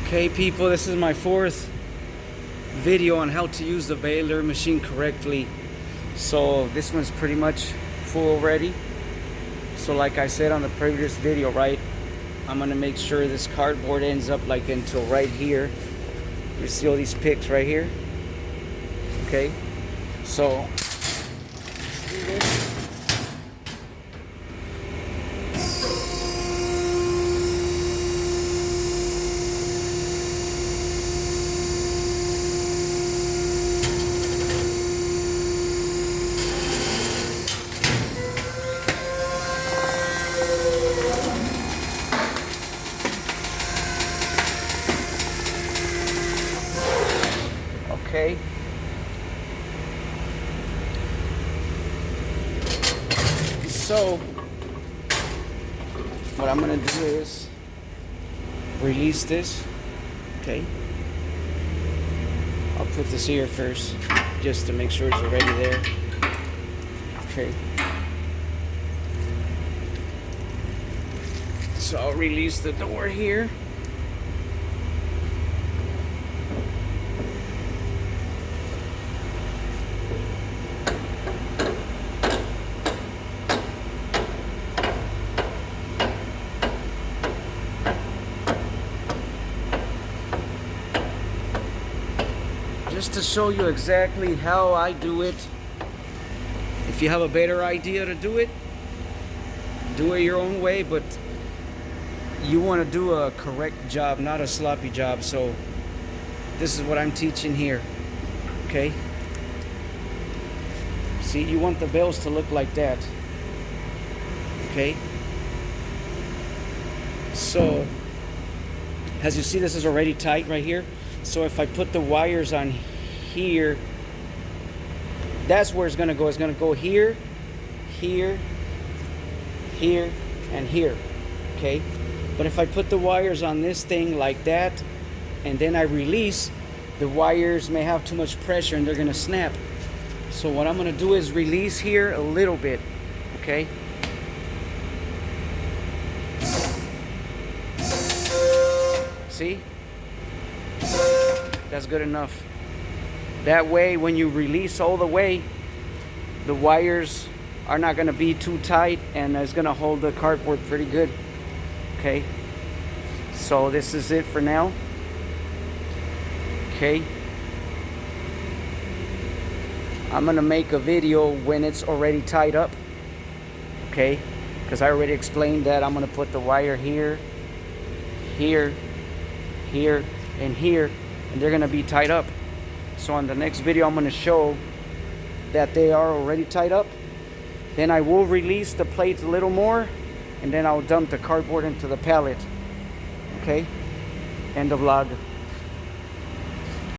Okay people, this is my fourth video on how to use the baler machine correctly. So this one's pretty much full already. So like I said on the previous video, right, I'm gonna make sure this cardboard ends up like until right here. You see all these picks right here? Okay, so let's do this. Okay. So what I'm gonna do is release this. Okay. I'll put this here first just to make sure it's already there. Okay. So I'll release the door here. Just to show you exactly how I do it. If you have a better idea to do it your own way, but you want to do a correct job, not a sloppy job. So this is what I'm teaching here. Okay, see, you want the bells to look like that. Okay, so as you see, this is already tight right here. So if I put the wires on here, that's where it's gonna go. It's gonna go here, here, here, and here. Okay, but if I put the wires on this thing like that and then I release, the wires may have too much pressure and they're gonna snap. So what I'm gonna do is release here a little bit. Okay, see, that's good enough. That way when you release all the way, the wires are not going to be too tight and it's going to hold the cardboard pretty good. Okay, so this is it for now. Okay, I'm going to make a video when it's already tied up. Okay, because I already explained that I'm going to put the wire here, here, here, and here, and they're going to be tied up. So on the next video, I'm going to show that they are already tied up. Then I will release the plates a little more, and then I'll dump the cardboard into the pallet. Okay, end of vlog.